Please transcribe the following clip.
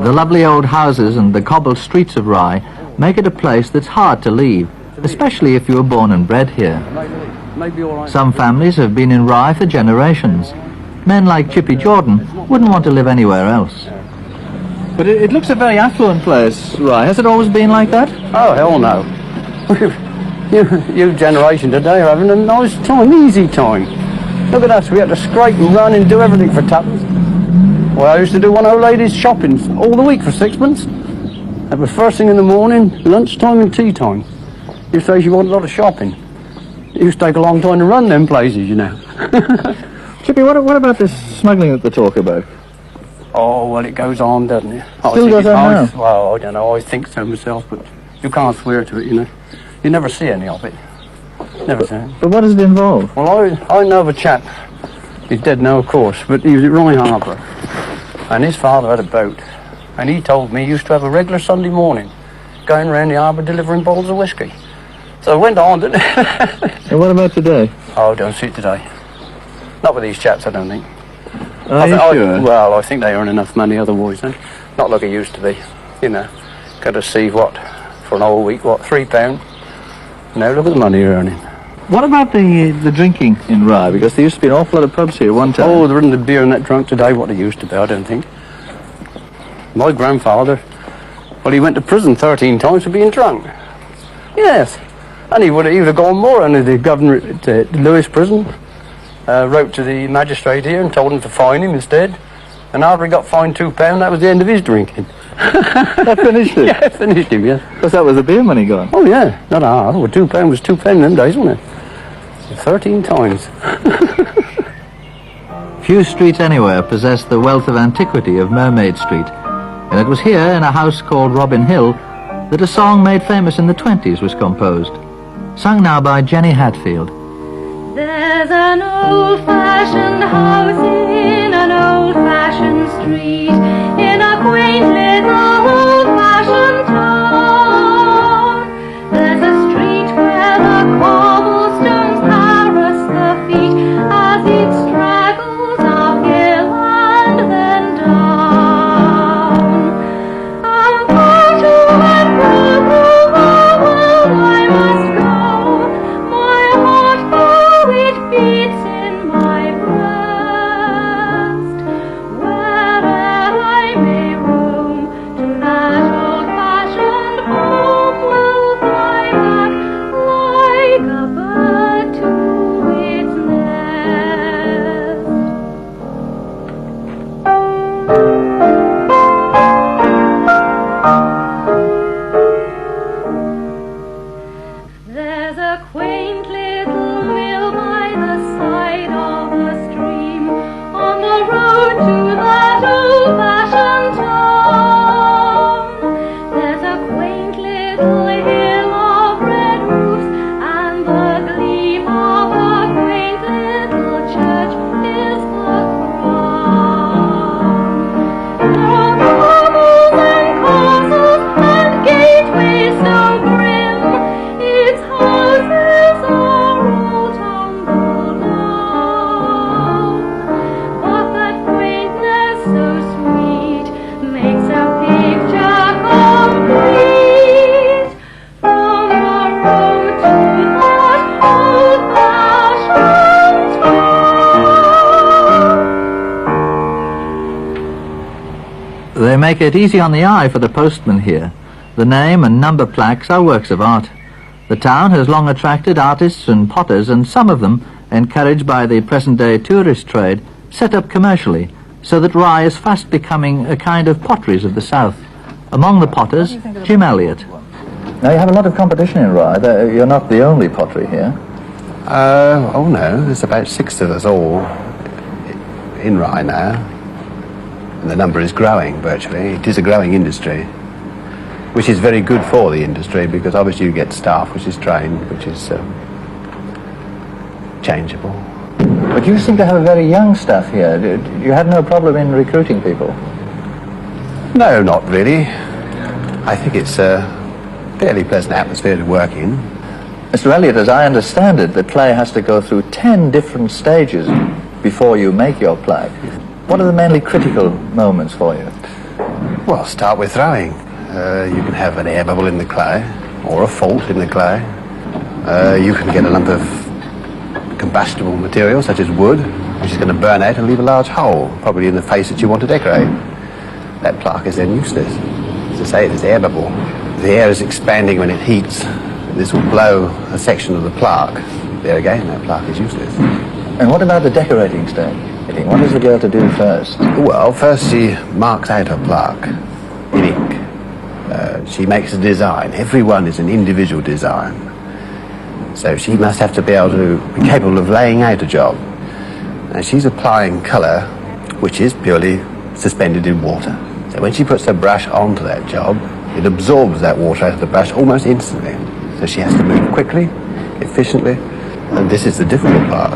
The lovely old houses and the cobbled streets of Rye make it a place that's hard to leave, especially if you were born and bred here. Some families have been in Rye for generations. Men like Chippy Jordan wouldn't want to live anywhere else. But it looks a very affluent place, Rye. Has it always been like that? Oh, hell no. you generation today are having a nice time, easy time. Look at us, we had to scrape and run and do everything for tuppence. Well, I used to do one old lady's shopping all the week for sixpence. That was first thing in the morning, lunchtime and tea time. You say she wanted a lot of shopping. It used to take a long time to run them places, you know. Chippy, what about this smuggling that they talk about? Oh, well, it goes on, doesn't it? Still goes on now? Well, I don't know, I think so myself, but you can't swear to it, you know. You never see any of it. Never see it. But what does it involve? Well, I know of a chap, he's dead now, of course, but he was at Rye Harbour, and his father had a boat, and he told me he used to have a regular Sunday morning going round the harbour delivering bottles of whiskey. So I went on, didn't it? And what about today? Oh, don't see it today. Not with these chaps, I don't think. Are you sure? Well, I think they earn enough money otherwise, eh? Not like it used to be, you know. Got to see what, for an whole week, what, £3? Now look at the money you're earning. What about the drinking in Rye? Because there used to be an awful lot of pubs here one time. Oh, there isn't the beer and that drunk today what they used to be, I don't think. My grandfather, well, he went to prison 13 times for being drunk. Yes. And he would have gone more, and the governor at Lewis prison wrote to the magistrate here and told him to fine him instead. And after he got fined £2, that was the end of his drinking. That finished it? Yeah, finished him, yeah. Because that was the beer money gone? Oh, yeah, not half. Well, £2 was £2 in them days, wasn't it? 13 times. Few streets anywhere possess the wealth of antiquity of Mermaid Street, and it was here, in a house called Robin Hill, that a song made famous in the 20s was composed, sung now by Jenny Hatfield. There's an old-fashioned house in an old-fashioned street, in a quaint little old-fashioned town. There's a street where the cobblestones harass the feet as it straggles up hill and then down. And far to and fro through the world I must go, my heart though it beats in my breast, where'er I may roam, to that old-fashioned home will fly back like a bird to its nest. There's a quaint little mill by the side of a stream, on the road to that old-fashioned town. There's a quaint little hill of red roofs, and the gleam of a quaint little church is the crown. There are castles and castles and gateways so grim, its houses are all tumbled down, but that quaintness so sweet makes a picture complete, from the road to that old-fashioned town. They make it easy on the eye for the postman here. The name and number plaques are works of art. The town has long attracted artists and potters, and some of them, encouraged by the present-day tourist trade, set up commercially, so that Rye is fast becoming a kind of Potteries of the South. Among the potters, Jim Elliott. Now, you have a lot of competition in Rye. You're not the only pottery here. Oh no, there's about 6 of us all in Rye now. And the number is growing virtually. It is a growing industry, which is very good for the industry, because obviously you get staff which is trained, which is changeable. But you seem to have a very young staff here. You had no problem in recruiting people? No, not really. I think it's a fairly pleasant atmosphere to work in. Mr. Elliott, as I understand it, the clay has to go through 10 different stages before you make your plaque. What are the mainly critical moments for you? Well, start with throwing. You can have an air bubble in the clay, or a fault in the clay. You can get a lump of combustible material, such as wood, which is going to burn out and leave a large hole, probably in the face that you want to decorate. That plaque is then useless. As I say, this air bubble. The air is expanding when it heats. This will blow a section of the plaque. There again, that plaque is useless. And what about the decorating stage? What is the girl to do first? Well, first she marks out her plaque in ink. She makes a design. Every one is an individual design. So she must have to be able to be capable of laying out a job. And she's applying colour, which is purely suspended in water. So when she puts her brush onto that job, it absorbs that water out of the brush almost instantly. So she has to move quickly, efficiently, and this is the difficult part.